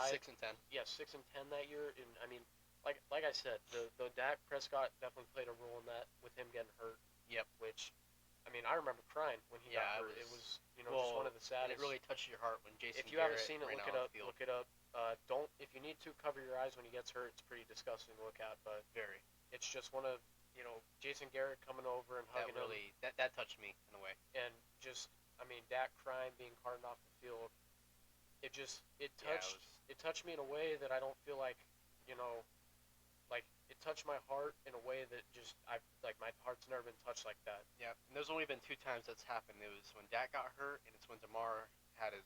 6-10. Yeah, 6-10 that year, and I mean, like I said, the Dak Prescott definitely played a role in that with him getting hurt. Yep. Which, I mean, I remember crying when he got hurt. It was just one of the saddest. And it really touched your heart when Jason. If you haven't seen it, look it up. Look it up. Don't if you need to cover your eyes when he gets hurt. It's pretty disgusting to look at, but very. It's just one of Jason Garrett coming over and hugging him. That touched me in a way. And just Dak crying, being carted off the field. It touched me in a way that I don't feel like it touched my heart in a way that just my heart's never been touched like that. Yeah, and there's only been 2 times that's happened. It was when Dak got hurt, and it's when Damar had his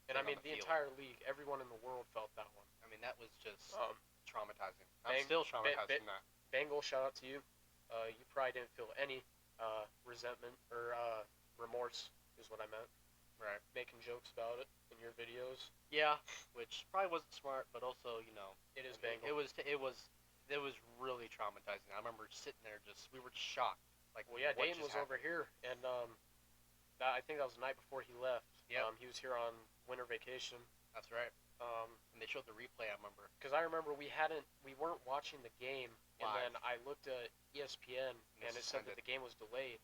And I mean the entire league, everyone in the world felt that one. I mean that was just traumatizing. I'm still traumatized from that. Bengal, shout out to you. You probably didn't feel any resentment or remorse is what I meant. Right. Making jokes about it in your videos. Yeah, which probably wasn't smart, but also it is Bengal. It was really traumatizing. I remember sitting there we were just shocked. Dayton was over here, and I think that was the night before he left. Yeah. He was here on winter vacation. That's right. And they showed the replay, I remember. Because I remember we weren't watching the game, and then I looked at ESPN, and it said that the game was delayed.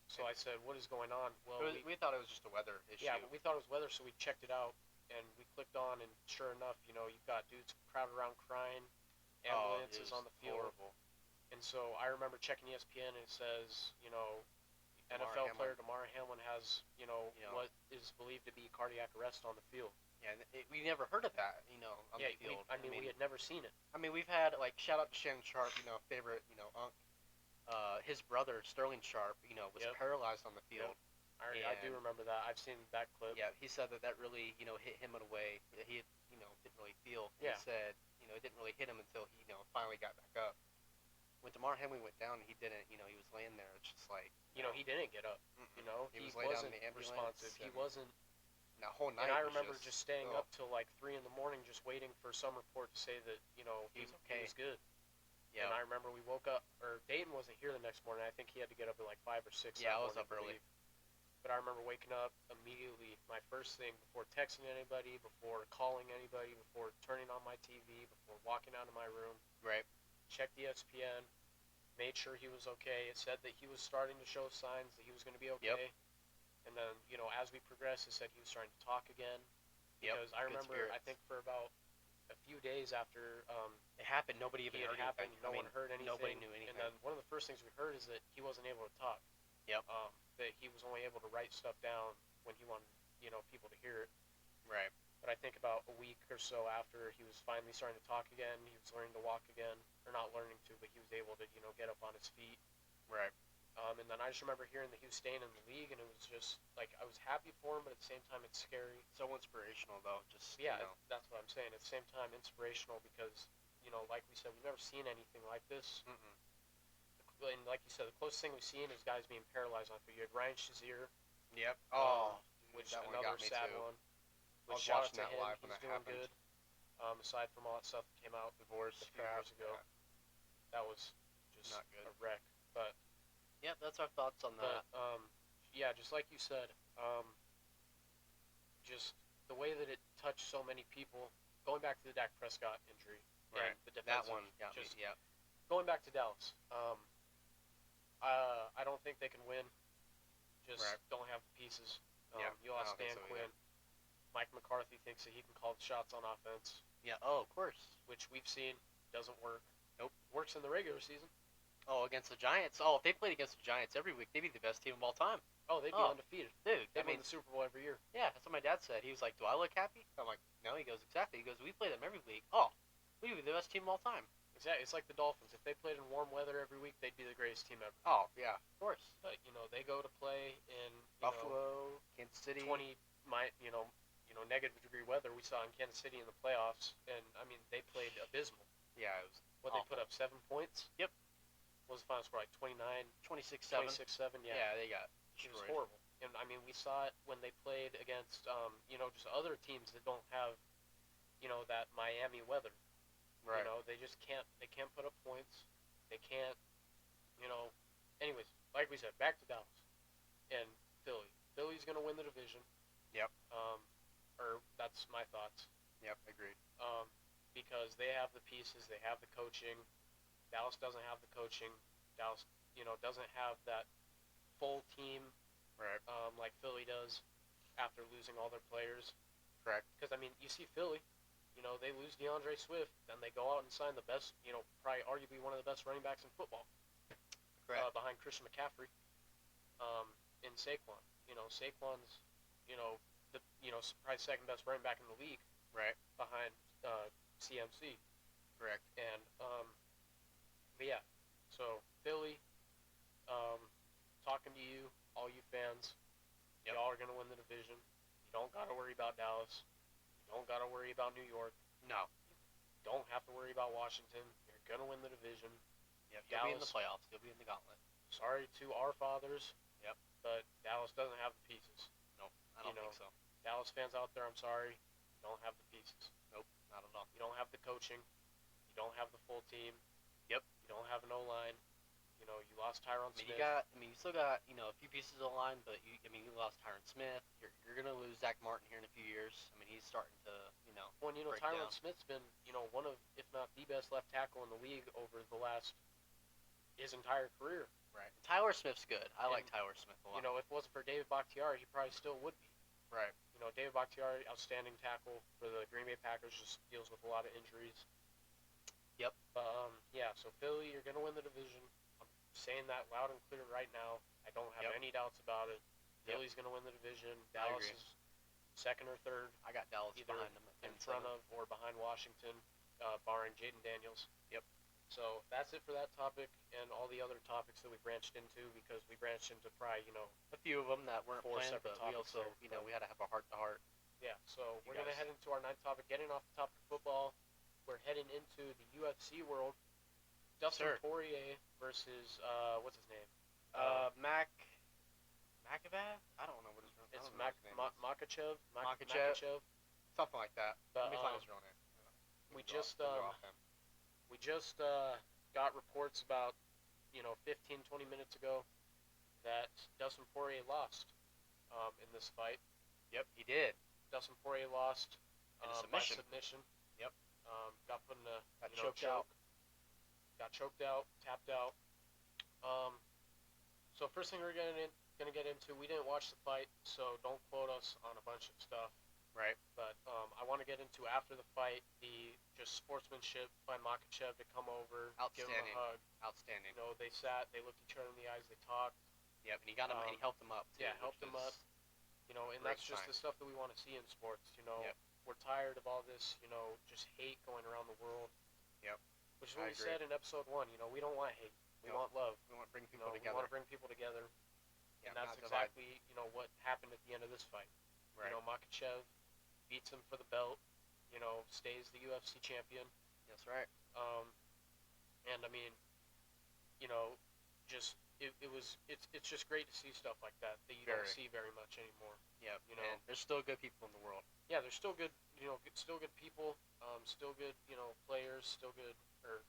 So I said, what is going on? Well, we thought it was just a weather issue. Yeah, we thought it was weather, so we checked it out, and we clicked on, and sure enough, you've got dudes crowded around crying, ambulances on the field. Horrible. And so I remember checking ESPN, and it says, NFL player Damar Hamlin has, what is believed to be cardiac arrest on the field. Yeah, and we never heard of that, on the field. We had never seen it. I mean, we've had, shout out to Shannon Sharp, favorite, Unk. His brother, Sterling Sharp, was paralyzed on the field. Yep. I do remember that. I've seen that clip. Yeah, he said that really, hit him in a way that he, didn't really feel. Yeah. He said, it didn't really hit him until he, finally got back up. When Damar Hamlin went down, he didn't, he was laying there. It's just like... he didn't get up. He was wasn't responsive. He wasn't... That whole night. And I remember just staying up till 3 in the morning just waiting for some report to say that, he was okay. He was good. Yeah. And I remember we woke up, or Dayton wasn't here the next morning. I think he had to get up at 5 or 6. Yeah, I was up early. But I remember waking up immediately. My first thing, before texting anybody, before calling anybody, before turning on my TV, before walking out of my room. Right. Checked ESPN, made sure he was okay. It said that he was starting to show signs that he was going to be okay. Yep. And then, as we progressed, it said he was starting to talk again. Because I remember, I think for about a few days after it happened, nobody even heard anything. No one heard anything. Nobody knew anything. And then one of the first things we heard is that he wasn't able to talk. Yep. That he was only able to write stuff down when he wanted, people to hear it. Right. But I think about a week or so after he was finally starting to talk again, he was learning to walk again, or not learning to, but he was able to, get up on his feet. Right. And then I just remember hearing that he was staying in the league, and it was just, I was happy for him, but at the same time, it's scary. So inspirational, though. Just that's what I'm saying. At the same time, inspirational because, like we said, we've never seen anything like this. Mm-mm. And like you said, the closest thing we've seen is guys being paralyzed on the field. You had Ryan Shazier. Yep. Which another sad one. I was watching that live when that happened. Good. Aside from all that stuff that came out divorce a few years ago, that was just not good. A wreck. But yeah, that's our thoughts on that. Yeah, just like you said, just the way that it touched so many people. Going back to the Dak Prescott injury, right? And the defensive, that one got me. Yeah. Going back to Dallas, I don't think they can win. Just don't have the pieces. You lost Dan Quinn. Either. Mike McCarthy thinks that he can call the shots on offense. Yeah. Oh, of course. Which we've seen doesn't work. Nope. Works in the regular season. Oh, against the Giants. Oh, if they played against the Giants every week, they'd be the best team of all time. Oh, they'd be undefeated. Dude, they win the Super Bowl every year. Yeah, that's what my dad said. He was like, "Do I look happy?" I'm like, "No." He goes, "Exactly." He goes, "We play them every week." Oh, we'd be the best team of all time. Exactly. It's like the Dolphins. If they played in warm weather every week, they'd be the greatest team ever. Oh, yeah, of course. But, they go to play in Buffalo, Kansas City. 20, negative degree weather we saw in Kansas City in the playoffs. And, they played abysmal. Yeah, it was What, awful. They put up 7 points? Yep. What was the final score, 29? 26-7. 26-7, yeah. Yeah, they got destroyed. It was horrible. And, we saw it when they played against, just other teams that don't have, that Miami weather. Right. They just can't put up points. They can't, anyways, like we said, back to Dallas and Philly. Philly's going to win the division. Yep. Or that's my thoughts. Yep, agreed. Because they have the pieces, they have the coaching. Dallas doesn't have the coaching. Dallas, doesn't have that full team, right? Like Philly does after losing all their players. Correct. Because you see Philly, they lose DeAndre Swift, then they go out and sign the best, probably arguably one of the best running backs in football. Correct. Behind Christian McCaffrey, in Saquon. Saquon's, the probably second best running back in the league. Right. Behind CMC. Correct. And but yeah, so Philly, talking to you, all you fans, yep. Y'all are gonna win the division. You don't gotta worry about Dallas. You don't gotta worry about New York. No. You don't have to worry about Washington. You're gonna win the division. Yep. You'll be in the playoffs. You'll be in the gauntlet. Sorry to our fathers. Yep. But Dallas doesn't have the pieces. Nope. I don't think so. Dallas fans out there, I'm sorry. You don't have the pieces. Nope. Not at all. You don't have the coaching. You don't have the full team. Yep. You don't have an O-line. You lost Tyron Smith. You still got, a few pieces of the line, but you lost Tyron Smith. You're gonna lose Zach Martin here in a few years. He's starting to, Well, break Tyron down. Smith's been, one of, if not the best left tackle in the league over his entire career. Right. Tyler Smith's good. I like Tyler Smith a lot. If it wasn't for David Bakhtiari, he probably still would be. Right. David Bakhtiari, outstanding tackle for the Green Bay Packers, just deals with a lot of injuries. Yep. But, yeah, so Philly, you're going to win the division. I'm saying that loud and clear right now. I don't have any doubts about it. Philly's going to win the division. Dallas is second or third. I got Dallas either behind them. in front of or behind Washington, barring Jaden Daniels. Yep. So that's it for that topic and all the other topics that we branched into, because we branched into probably, a few of them that weren't four planned, separate but we topics also, there, we had to have a heart-to-heart. Yeah, so we're going to head into our ninth topic. Getting off the topic of football, we're heading into the UFC world. Dustin Poirier versus, what's his name? Makachev? I don't know what his name is. It's Makhachev? Makhachev? Something like that. But, let me find his real name. We just got reports about, 15, 20 minutes ago that Dustin Poirier lost in this fight. Yep, he did. Dustin Poirier lost in a by submission. submission. Yep. Got put in a choked choke. out. Got choked out, tapped out. So first thing we're gonna get into, we didn't watch the fight, so don't quote us on a bunch of stuff. Right. But I want to get into after the fight, the just sportsmanship by Makhachev to come over, give him a hug. Outstanding. They sat, they looked each other in the eyes, they talked. Yep, and he got him, and he helped him up too. Yeah, helped him up. And that's just the stuff that we want to see in sports. Yep. We're tired of all this, just hate going around the world. Yep. Which is what we said in episode 1. We don't want hate. We want love. We want to bring people together. We want to bring people together. Yeah, and that's exactly, what happened at the end of this fight. Right. Makhachev beats him for the belt, stays the UFC champion. That's right. And it's just great to see stuff like that you don't see very much anymore. Yeah, and there's still good people in the world. Yeah, there's still good, still good people, still good, players, still good, or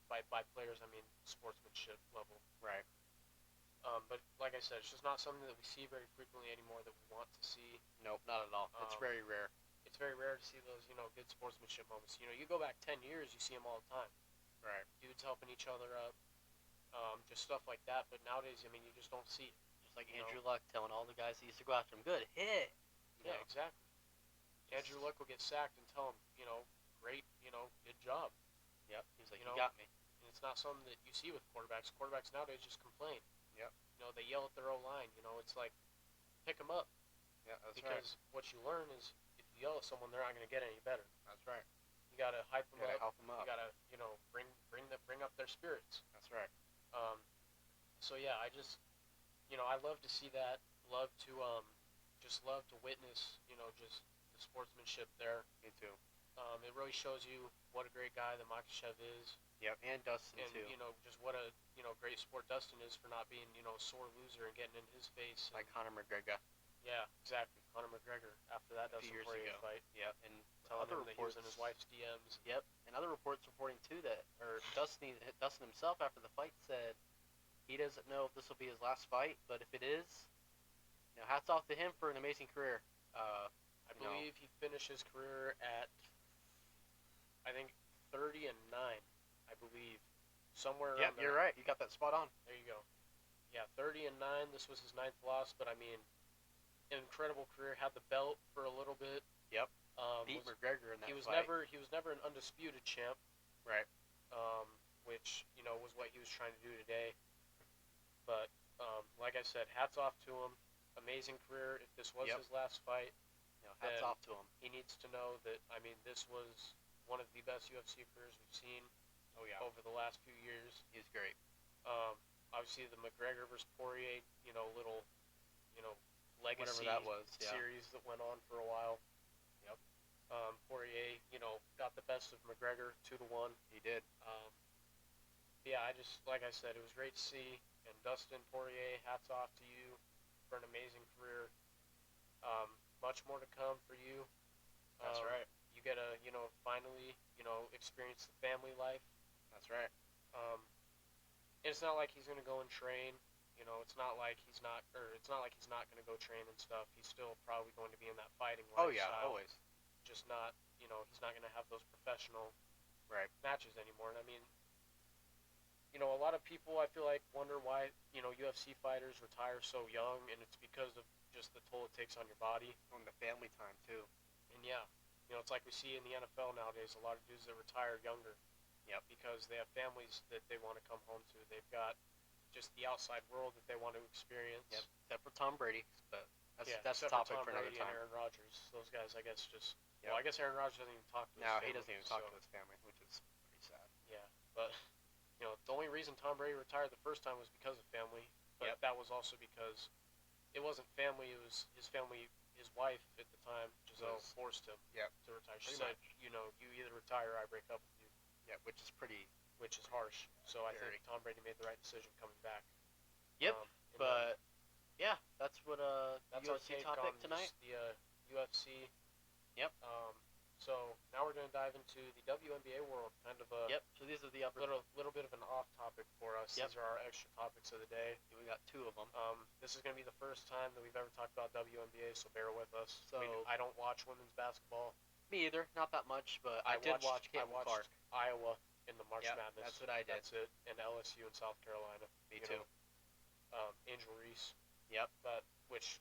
by players I mean sportsmanship level. Right. But like I said, it's just not something that we see very frequently anymore that we want to see. Nope, not at all. It's very rare. It's very rare to see those, good sportsmanship moments. You go back 10 years, you see them all the time. Right. Dudes helping each other up, just stuff like that. But nowadays, you just don't see it. Just like Andrew Luck telling all the guys he used to go after him, good hit. Yeah, exactly. Andrew Luck will get sacked and tell him, great, good job. Yep. He's like, you got me. And it's not something that you see with quarterbacks. Quarterbacks nowadays just complain. Yep. They yell at their O-line. It's like, pick them up. Yeah, that's because what you learn is if you yell at someone, they're not going to get any better. That's right. You got to hype them up. Help them up. You got to, bring up their spirits. That's right. So yeah, I just, I love to see that. Love to, love to witness, just the sportsmanship there. Me too. It really shows you what a great guy that Makhachev is. Yep, and Dustin too. And just what a great sport Dustin is for not being a sore loser and getting in his face. Like Conor McGregor. Yeah, exactly. Conor McGregor after that Dustin Poirier fight. Yep, and other reports in his wife's DMs. Yep, and other reports reporting too that, Dustin himself after the fight said he doesn't know if this will be his last fight, but if it is, hats off to him for an amazing career. believe he finished his career at, I think, 30-9. I believe, somewhere around there. You're right. You got that spot on. There you go. Yeah, 30-9. This was his 9th loss, but I mean, incredible career. Had the belt for a little bit. Yep. Beat McGregor in that he was fight. He was never an undisputed champ. Right. Which was what he was trying to do today. But like I said, hats off to him. Amazing career. If this was his last fight, hats off to him. He needs to know that. I mean, this was one of the best UFC careers we've seen. Oh yeah. Over the last few years. He's great. Obviously the McGregor versus Poirier, little, legacy that was, series that went on for a while. Yep. Poirier, got the best of McGregor 2-1. He did. Yeah, like I said, it was great to see. And Dustin Poirier, hats off to you for an amazing career. Much more to come for you. That's right. You get to, finally, experience the family life. That's right. It's not like he's going to go and train. It's not like he's not going to go train and stuff. He's still probably going to be in that fighting lifestyle. Oh yeah, always. Just not, he's not going to have those professional matches anymore. And I mean, a lot of people I feel like wonder why, UFC fighters retire so young, and it's because of just the toll it takes on your body. On the family time too. And yeah, it's like we see in the NFL nowadays, a lot of dudes that retire younger. Yep. Because they have families that they want to come home to. They've got just the outside world that they want to experience. Yep. Except for Tom Brady, but that's a for topic Tom for another Brady time. And Aaron Rodgers, those guys, I guess, just. Yep. Well, I guess Aaron Rodgers doesn't even talk to his family. No, he doesn't even talk to his family, which is pretty sad. Yeah, but the only reason Tom Brady retired the first time was because of family. But that was also because it wasn't family; it was his family. His wife at the time, Giselle, forced him to retire. She said, you either retire or I break up with you. Yeah, which is harsh. So I think Tom Brady made the right decision coming back. Yep. That's what that's UFC our take topic on tonight. The UFC. Yep. So now we're going to dive into the WNBA world, kind of a So these are the little bit of an off topic for us. Yep. These are our extra topics of the day. We got 2 of them. This is going to be the first time that we've ever talked about WNBA, so bear with us. So I don't watch women's basketball. Me either, not that much, but I did watch Clark. Iowa in the March Madness. That's what I did. That's it. And LSU in South Carolina. Me too. Angel Reese. Yep. Which